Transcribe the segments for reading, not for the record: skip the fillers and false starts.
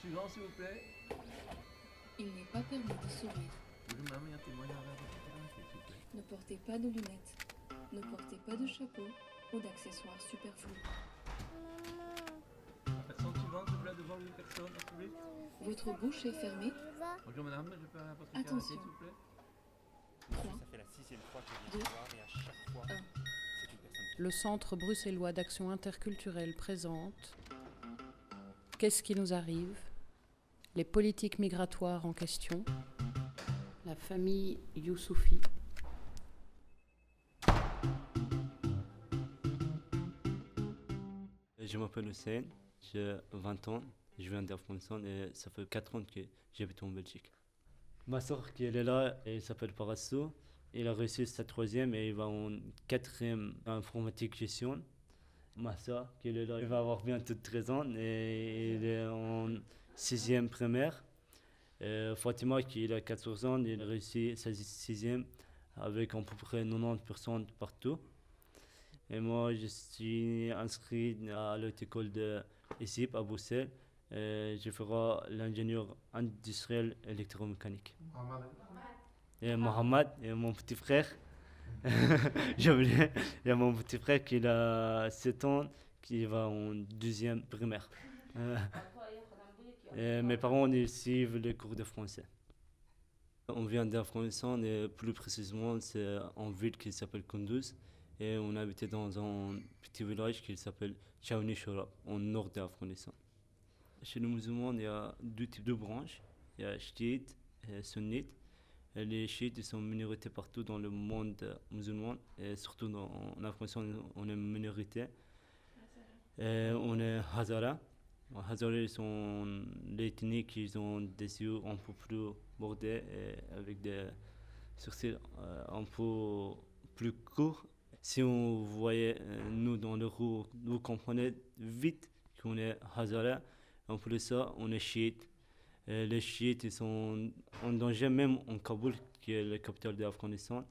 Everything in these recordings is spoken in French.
Suivant, s'il vous plaît. Il n'est pas permis de sourire. Ne portez pas de lunettes. Ne portez pas de chapeau ou d'accessoires superflus. Personne suivante, s'il vous plaît, devant une personne, s'il vous plaît. Votre bouche est fermée. Bonjour madame, je peux votre Attention. s'il vous plaît. 3, Ça fait la 6e fois que je viens te voir et à chaque fois, 1. c'est une personne. Le Centre bruxellois d'action interculturelle présente Qu'est-ce qui nous arrive? Les politiques migratoires en question. La famille Youssoufi. Je m'appelle Hussein, j'ai 20 ans, je viens d'Afghanistan et ça fait 4 ans que j'habite en Belgique. Ma soeur qui elle est là, elle s'appelle Parasso. Il a réussi sa 3e et il va en 4e informatique gestion. Ma soeur qui elle est là, elle va avoir bientôt 13 ans et elle est en 6e primaire. Fatima qui a 14 ans, il a réussi sa 6e avec à peu près 90% partout. Et moi, je suis inscrit à l'école de ICIP à Bruxelles. Je ferai l'ingénieur industriel électromécanique. Et Mohamed, et mon petit frère. J'ai oublié. Il y a mon petit frère qui a 7 ans, qui va en 2e primaire. Et mes parents ils suivent les cours de français. On vient d'Afghanistan et plus précisément c'est une ville qui s'appelle Kunduz. Et on habitait dans un petit village qui s'appelle Chawni Shora, au nord d'Afghanistan. Chez les musulmans, il y a deux types de branches. Il y a chiites et sunnites. Et les chiites ils sont minorités partout dans le monde musulman. Et surtout en Afghanistan, on est minorité. Et on est Hazara. Les Hazara ils sont l'ethnie qui ont des yeux un peu plus bordés et avec des sourcils un peu plus courts. Si on voyait nous dans le rue, vous comprenez vite qu'on est Hazara. En plus de ça, on est chiites. Les chiites ils sont en danger même en Kaboul, qui est la capitale de l'Afghanistan.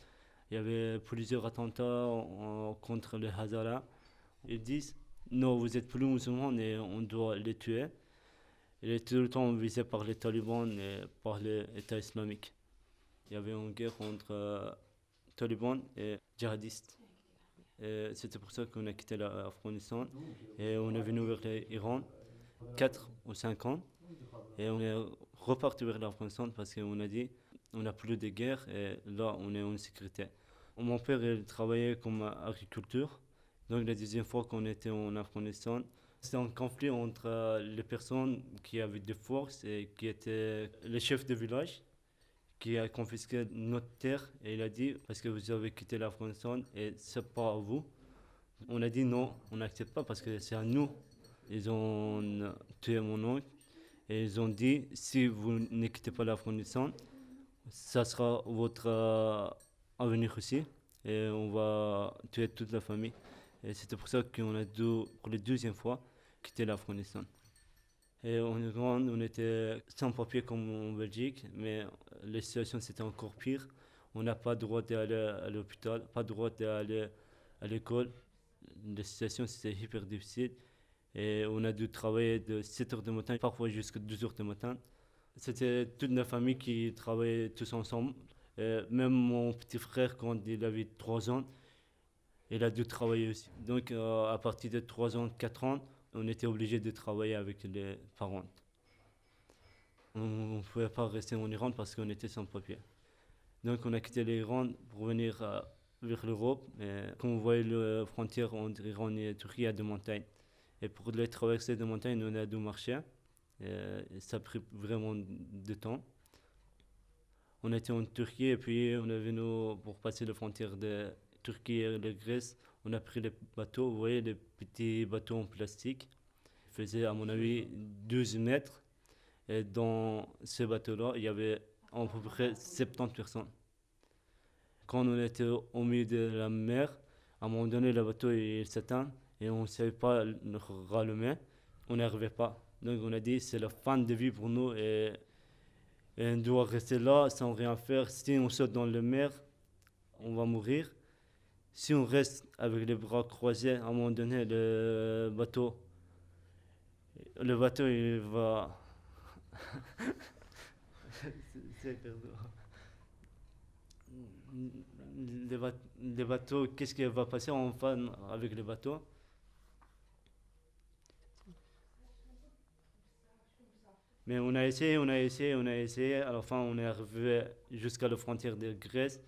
Il y avait plusieurs attentats contre les Hazara. Ils disent non, vous êtes plus musulmans et on doit les tuer. Il est tout le temps visé par les talibans et par l'État islamique. Il y avait une guerre entre talibans et djihadistes. Et c'était pour ça qu'on a quitté l'Afghanistan et on est venu vers l'Iran 4 ou 5 ans et on est reparti vers l'Afghanistan parce qu'on a dit on n'a plus de guerre et là on est en sécurité. Mon père il travaillait comme agriculteur, donc la deuxième fois qu'on était en Afghanistan, c'était un conflit entre les personnes qui avaient des forces et qui étaient les chefs de village qui a confisqué notre terre et il a dit parce que vous avez quitté l'Afghanistan et c'est pas à vous. On a dit non, on n'accepte pas parce que c'est à nous. Ils ont tué mon oncle et ils ont dit si vous ne quittez pas l'Afghanistan, ça sera votre avenir aussi et on va tuer toute la famille. Et c'était pour ça qu'on a dû, pour la deuxième fois, quitter l'Afghanistan. Et en Iran, on était sans papier comme en Belgique, mais la situation c'était encore pire. On n'a pas le droit d'aller à l'hôpital, pas le droit d'aller à l'école. La situation c'était hyper difficile. Et on a dû travailler de 7 heures du matin, parfois jusqu'à 2 heures du matin. C'était toute la famille qui travaillait tous ensemble. Et même mon petit frère, quand il avait 3 ans, il a dû travailler aussi. Donc à partir de 3 ans, 4 ans, on était obligé de travailler avec les parents. On ne pouvait pas rester en Iran parce qu'on était sans papier. Donc on a quitté l'Iran pour venir vers l'Europe. Et quand on voyait la frontière entre Iran et Turquie, il y a des montagnes. Et pour les traverser des montagnes, on a dû marcher. Et ça a pris vraiment du temps. On était en Turquie et puis on est venu pour passer la frontière de Turquie et la Grèce. On a pris les bateaux, vous voyez, les petits bateaux en plastique. Ils faisaient, à mon avis, 12 mètres. Et dans ces bateaux-là, il y avait à peu près 70 personnes. Quand on était au milieu de la mer, à un moment donné, le bateau il s'éteint et on ne savait pas le rallumer. On n'arrivait pas. Donc on a dit, c'est la fin de vie pour nous et on doit rester là sans rien faire. Si on saute dans la mer, on va mourir. Si on reste avec les bras croisés, à un moment donné, le bateau il va C'est hyper dur. Les bateaux, qu'est-ce qui va passer en fan avec les bateaux? Mais on a essayé, on a essayé, on a essayé. À la fin, on est arrivé jusqu'à la frontière de Grèce.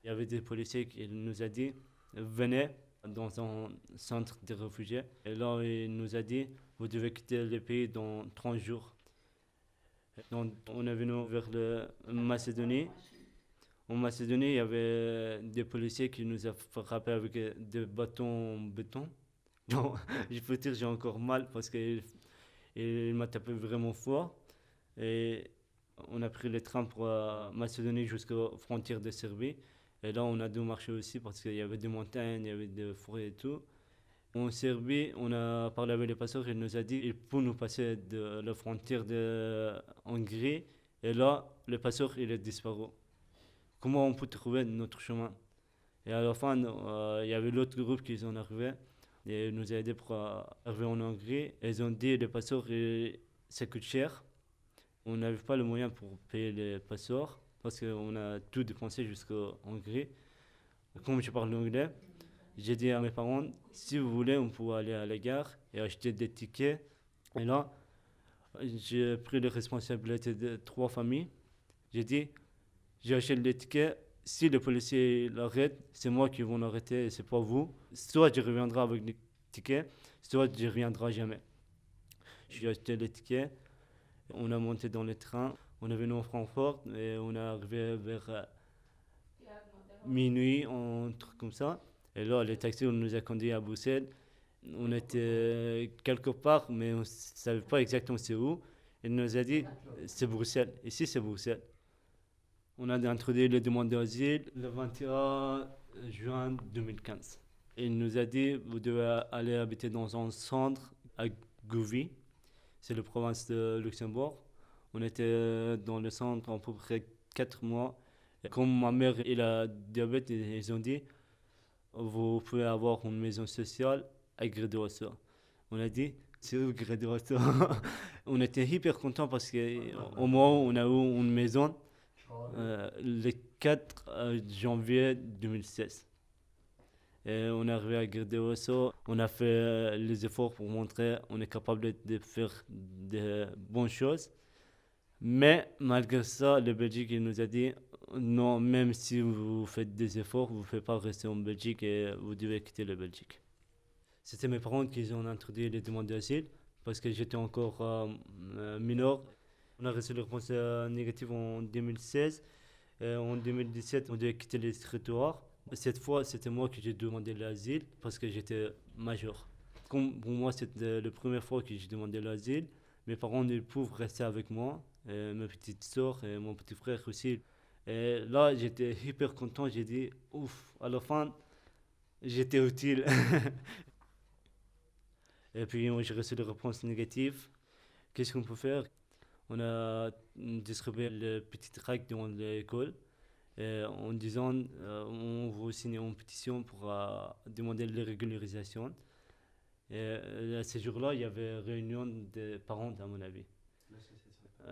Il y avait des policiers qui nous ont dit, venez dans un centre de réfugiés. Et là, il nous a dit, vous devez quitter le pays dans 30 jours. Donc, on est venu vers la Macédonie. En Macédonie, il y avait des policiers qui nous ont frappé avec des bâtons en béton. Donc, je peux dire, j'ai encore mal parce qu'il m'a tapé vraiment fort. Et on a pris le train pour Macédonie jusqu'aux frontières de Serbie. Et là, on a dû marcher aussi parce qu'il y avait des montagnes, il y avait des forêts et tout. En Serbie, on a parlé avec les passeurs, il nous a dit qu'il peut nous passer de la frontière de Hongrie. Et là, le passeur, il est disparu. Comment on peut trouver notre chemin? Et à la fin, il y avait l'autre groupe qui sont arrivés et nous a aidés pour arriver en Hongrie. Et ils ont dit les passeports, ça coûte cher. On n'avait pas le moyen pour payer les passeports parce qu'on a tout dépensé jusqu'en Hongrie. Comme je parle anglais, j'ai dit à mes parents, si vous voulez, on peut aller à la gare et acheter des tickets. Et là, j'ai pris les responsabilités de 3 familles. J'ai dit, j'achète les tickets. Si le policier l'arrête, c'est moi qui vais l'arrêter et c'est pas vous. Soit je reviendrai avec les tickets, soit je ne reviendrai jamais. J'ai acheté les tickets. On a monté dans le train. On est venu à Francfort et on est arrivé vers minuit, un truc comme ça. Et là, les taxis, on nous a conduits à Bruxelles. On était quelque part, mais on ne savait pas exactement c'est où. Il nous a dit, c'est Bruxelles. Ici, c'est Bruxelles. On a introduit les demandes d'asile le 21 juin 2015. Il nous a dit, vous devez aller habiter dans un centre à Gouvy. C'est la province de Luxembourg. On était dans le centre à peu près 4 mois. Et comme ma mère a diabète, ils ont dit, vous pouvez avoir une maison sociale à Grey-de-Rosso. On a dit, c'est où Grey-de-Rosso? On était hyper contents parce qu'au moment où on a eu une maison, le 4 janvier 2016. Et on est arrivé à Grey-de-Rosso, on a fait les efforts pour montrer qu'on est capable de faire de bonnes choses. Mais malgré ça, le Belgique il nous a dit non, même si vous faites des efforts, vous ne pouvez pas rester en Belgique et vous devez quitter la Belgique. C'était mes parents qui ont introduit les demandes d'asile parce que j'étais encore mineur. On a reçu la réponse négative en 2016. Et en 2017, on devait quitter les territoires. Cette fois, c'était moi qui j'ai demandé l'asile parce que j'étais majeur. Comme pour moi, c'était la première fois que j'ai demandé l'asile. Mes parents ils pouvaient rester avec moi, et ma petite soeur et mon petit frère aussi. Et là, j'étais hyper content. J'ai dit, ouf, à la fin, j'étais utile. Et puis, j'ai reçu la réponse négative. Qu'est-ce qu'on peut faire? On a distribué le petit tract dans l'école en disant on veut signer une pétition pour demander la régularisation. Et à ce jour-là, il y avait réunion des parents, à mon avis.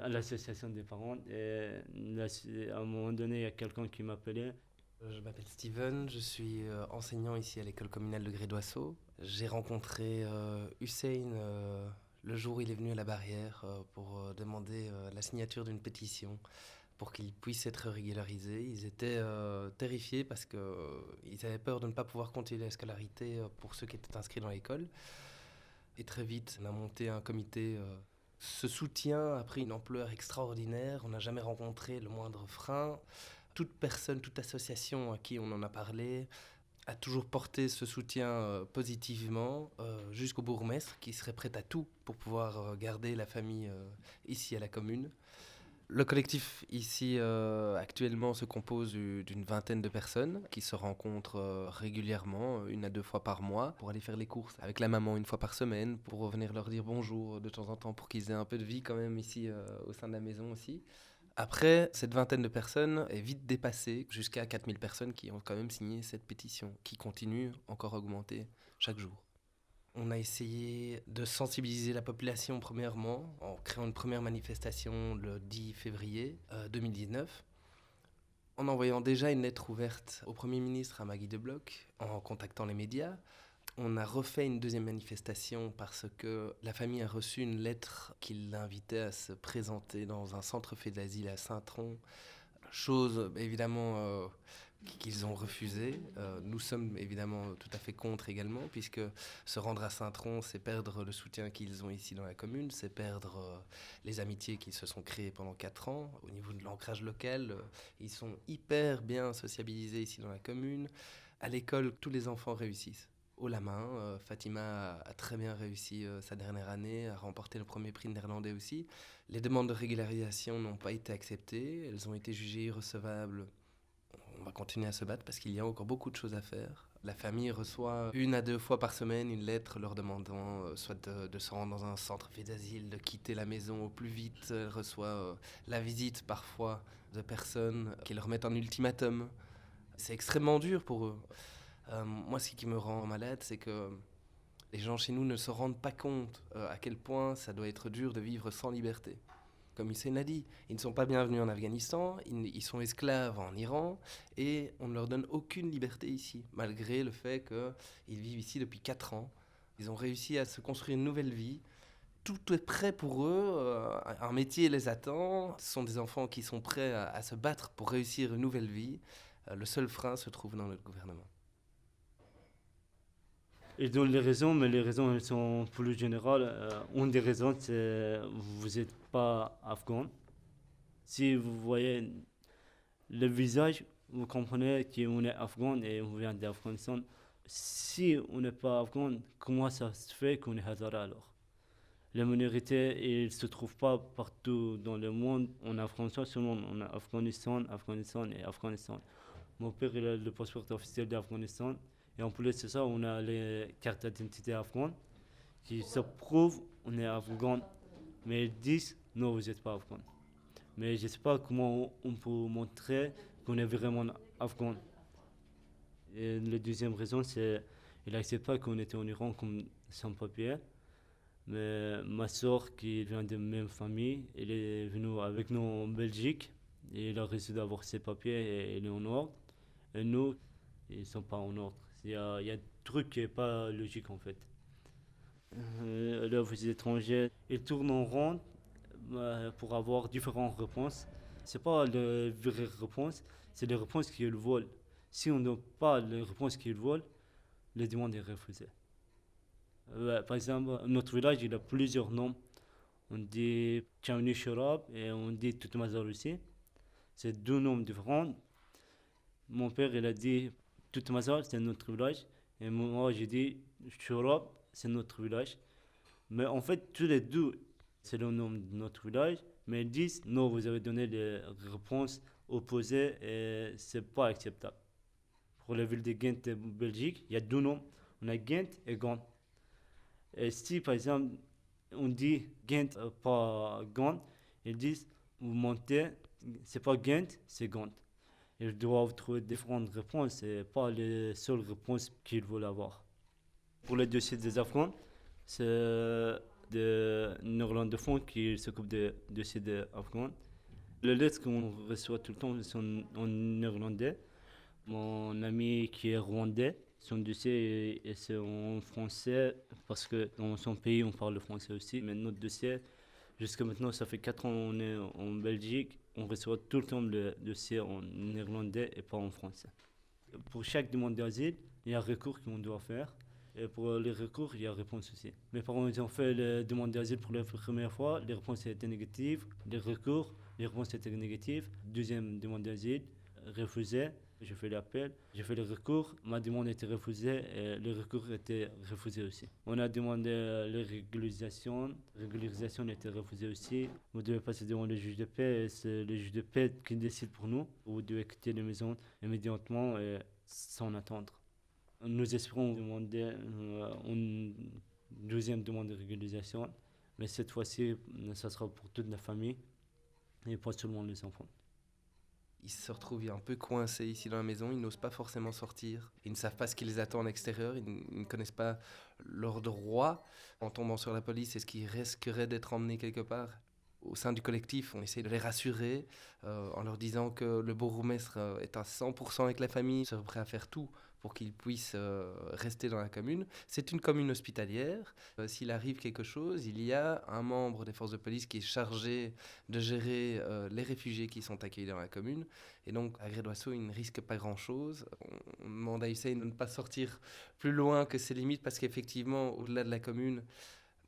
L'association des parents. Et à un moment donné, il y a quelqu'un qui m'appelait. Je m'appelle Steven, je suis enseignant ici à l'école communale de Grey-de-Rosso. J'ai rencontré Hussein le jour où il est venu à la barrière pour demander la signature d'une pétition pour qu'il puisse être régularisé. Ils étaient terrifiés parce qu'ils avaient peur de ne pas pouvoir continuer la scolarité pour ceux qui étaient inscrits dans l'école. Et très vite, on a monté un comité. Ce soutien a pris une ampleur extraordinaire. On n'a jamais rencontré le moindre frein. Toute personne, toute association à qui on en a parlé a toujours porté ce soutien positivement jusqu'au bourgmestre qui serait prêt à tout pour pouvoir garder la famille ici à la commune. Le collectif ici actuellement se compose d'une vingtaine de personnes qui se rencontrent régulièrement, 1 à 2 fois par mois, pour aller faire les courses avec la maman 1 fois par semaine, pour revenir leur dire bonjour de temps en temps, pour qu'ils aient un peu de vie quand même ici au sein de la maison aussi. Après, cette vingtaine de personnes est vite dépassée jusqu'à 4000 personnes qui ont quand même signé cette pétition, qui continue encore à augmenter chaque jour. On a essayé de sensibiliser la population premièrement en créant une première manifestation le 10 février 2019, en envoyant déjà une lettre ouverte au Premier ministre, à Maggie De Bloch, en contactant les médias. On a refait une deuxième manifestation parce que la famille a reçu une lettre qui l'invitait à se présenter dans un centre fait d'asile à Saint-Tron, chose évidemment qu'ils ont refusé. Nous sommes évidemment tout à fait contre également, puisque se rendre à Saint-Tron, c'est perdre le soutien qu'ils ont ici dans la commune, c'est perdre les amitiés qu'ils se sont créées pendant 4 ans. Au niveau de l'ancrage local, ils sont hyper bien sociabilisés ici dans la commune. À l'école, tous les enfants réussissent. Haut la main, Fatima a très bien réussi sa dernière année, a remporté le premier prix néerlandais aussi. Les demandes de régularisation n'ont pas été acceptées, elles ont été jugées irrecevables. On va continuer à se battre parce qu'il y a encore beaucoup de choses à faire. La famille reçoit 1 à 2 fois par semaine une lettre leur demandant soit de se rendre dans un centre fait d'asile, de quitter la maison au plus vite. Elle reçoit la visite parfois de personnes qui leur mettent un ultimatum. C'est extrêmement dur pour eux. Moi, ce qui me rend malade, c'est que les gens chez nous ne se rendent pas compte à quel point ça doit être dur de vivre sans liberté. Comme Hussein a dit, ils ne sont pas bienvenus en Afghanistan, ils sont esclaves en Iran et on ne leur donne aucune liberté ici, malgré le fait qu'ils vivent ici depuis 4 ans. Ils ont réussi à se construire une nouvelle vie. Tout est prêt pour eux, un métier les attend. Ce sont des enfants qui sont prêts à se battre pour réussir une nouvelle vie. Le seul frein se trouve dans notre gouvernement. Ils donnent les raisons, mais les raisons elles sont plus générales. Une des raisons, c'est vous n'êtes pas afghan. Si vous voyez le visage, vous comprenez qu'on est afghan et on vient d'Afghanistan. Si on n'est pas afghan, comment ça se fait qu'on est Hazara alors? Les minorités, ils ne se trouvent pas partout dans le monde. En Afghanistan, seulement on a Afghanistan et Afghanistan. Mon père il a le passeport officiel d'Afghanistan. Et en plus de ça, on a les cartes d'identité afghanes qui se prouvent qu'on est afghan. Mais ils disent non, vous n'êtes pas afghan. Mais je ne sais pas comment on peut montrer qu'on est vraiment afghan. Et la deuxième raison, c'est qu'il n'accepte pas qu'on était en Iran comme sans papier. Mais ma soeur, qui vient de la même famille, elle est venue avec nous en Belgique. Et elle a réussi d'avoir ses papiers et elle est en ordre. Et nous, ils ne sont pas en ordre. Il y a un truc qui n'est pas logique en fait. Les étrangers, ils tournent en rond pour avoir différentes réponses. Ce n'est pas les vraies réponses, c'est les réponses qu'ils veulent. Si on n'a pas les réponses qu'ils veulent, les demandes sont refusées. Par exemple, notre village il a plusieurs noms. On dit Tchaouni Shorab et on dit Toutmazar aussi. C'est 2 noms différents. Mon père il a dit Toutmazar, c'est notre village. Et moi, j'ai dit Shorab, c'est notre village. Mais en fait, tous les deux, c'est le nom de notre village. Mais ils disent non, vous avez donné les réponses opposées et c'est pas acceptable. Pour la ville de Ghent de Belgique, il y a 2 noms. On a Ghent et Gand. Et si, par exemple, on dit Ghent, pas Gand, ils disent vous montez, c'est pas Ghent, c'est Gand. Ils doivent trouver différentes réponses et pas les seules réponses qu'ils veulent avoir. Pour le dossier des Afghans, c'est des néerlandophones qui s'occupent des dossiers des Afghans. Les lettres qu'on reçoit tout le temps sont en néerlandais. Mon ami qui est rwandais, son dossier c'est en français parce que dans son pays on parle le français aussi. Mais notre dossier, jusqu'à maintenant, ça fait 4 ans qu'on est en Belgique. On reçoit tout le temps le dossier en néerlandais et pas en français. Pour chaque demande d'asile, il y a un recours qu'on doit faire. Et pour les recours, il y a réponse aussi. Mes parents ils ont fait la demande d'asile pour la première fois. Les réponses étaient négatives. Les recours, les réponses étaient négatives. Deuxième demande d'asile, refusée. J'ai fait l'appel, j'ai fait le recours. Ma demande a été refusée et le recours a été refusé aussi. On a demandé la régularisation. La régularisation a été refusée aussi. Vous devez passer devant le juge de paix et c'est le juge de paix qui décide pour nous. Vous devez quitter la maison immédiatement et sans attendre. Nous espérons demander une deuxième demande de régularisation, mais cette fois-ci, ça sera pour toute la famille et pas seulement les enfants. Ils se retrouvent un peu coincés ici dans la maison, ils n'osent pas forcément sortir. Ils ne savent pas ce qui les attend en extérieur, ils ne connaissent pas leurs droits. En tombant sur la police, est-ce qu'ils risqueraient d'être emmenés quelque part? Au sein du collectif, on essaie de les rassurer en leur disant que le bourgmestre est à 100% avec la famille, serait prêt à faire tout pour qu'ils puissent rester dans la commune. C'est une commune hospitalière. S'il arrive quelque chose, il y a un membre des forces de police qui est chargé de gérer les réfugiés qui sont accueillis dans la commune. Et donc, à Grédoisseau, il ne risque pas grand-chose. On demande à Hussein de ne pas sortir plus loin que ses limites parce qu'effectivement, au-delà de la commune,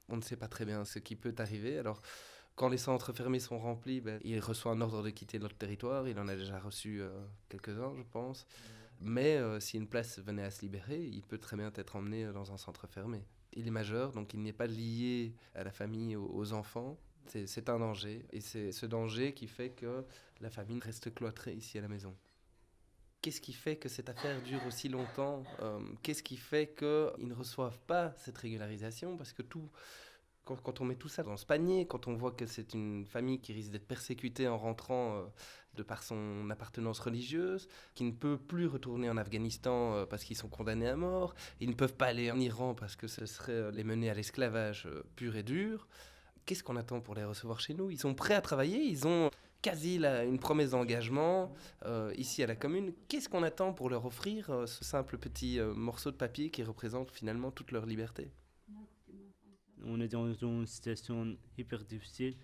on ne sait pas très bien ce qui peut arriver. Alors, quand les centres fermés sont remplis, il reçoit un ordre de quitter notre territoire. Il en a déjà reçu quelques-uns, je pense. Mais si une place venait à se libérer, il peut très bien être emmené dans un centre fermé. Il est majeur, donc il n'est pas lié à la famille, aux enfants. C'est un danger. Et c'est ce danger qui fait que la famille reste cloîtrée ici à la maison. Qu'est-ce qui fait que cette affaire dure aussi longtemps? Qu'est-ce qui fait qu'ils ne reçoivent pas cette régularisation? Parce que quand on met tout ça dans ce panier, quand on voit que c'est une famille qui risque d'être persécutée en rentrant de par son appartenance religieuse, qui ne peut plus retourner en Afghanistan parce qu'ils sont condamnés à mort, ils ne peuvent pas aller en Iran parce que ce serait les mener à l'esclavage pur et dur, qu'est-ce qu'on attend pour les recevoir chez nous? Ils sont prêts à travailler, ils ont quasi une promesse d'engagement ici à la commune. Qu'est-ce qu'on attend pour leur offrir ce simple petit morceau de papier qui représente finalement toute leur liberté? On est dans une situation hyper difficile.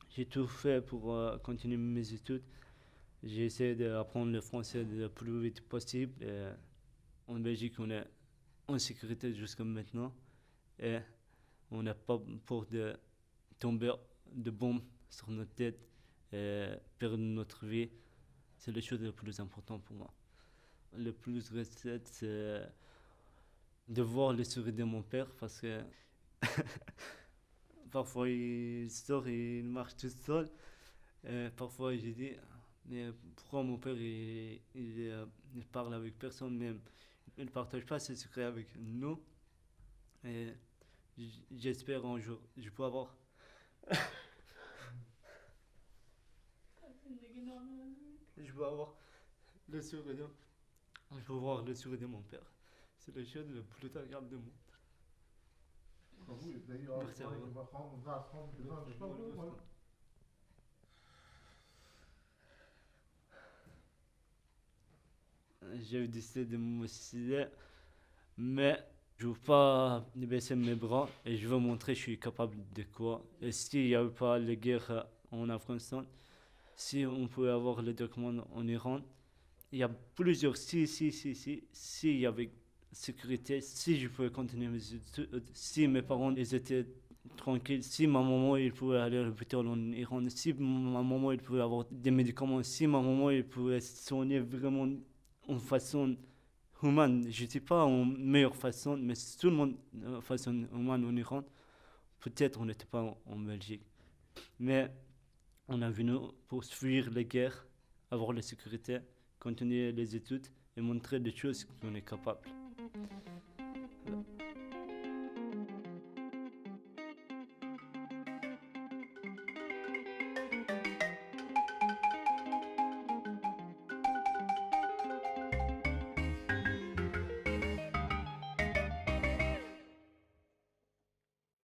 J'ai tout fait pour continuer mes études. J'ai essayé d'apprendre le français le plus vite possible. Et en Belgique, on est en sécurité jusqu'à maintenant. Et on n'a pas peur de tomber de bombes sur notre tête et perdre notre vie. C'est la chose la plus importante pour moi. Le plus recette, c'est de voir le sourire de mon père parce que parfois il sort et il marche tout seul. Parfois je dis, mais pourquoi mon père il parle avec personne même? Il ne partage pas ses secrets avec nous. Et j'espère un jour je peux avoir je peux avoir le sourire. Je peux voir le sourire de mon père. C'est la chose la plus agréable du monde. Merci à vous. J'ai décidé de me suicider, mais je ne veux pas baisser mes bras et je veux montrer que je suis capable de quoi. Et s'il n'y avait pas la guerre en Afghanistan, si on pouvait avoir les documents en Iran, il y a plusieurs s'il y avait sécurité, si je pouvais continuer mes études, si mes parents ils étaient tranquilles, si ma maman il pouvait aller à l'hôpital en Iran, si ma maman il pouvait avoir des médicaments, si ma maman il pouvait soigner vraiment en façon humaine, je ne dis pas en meilleure façon, mais tout le monde de façon humaine en Iran, peut-être on n'était pas en Belgique. Mais on est venu pour fuir les guerres, avoir la sécurité, continuer les études et montrer des choses qu'on est capable.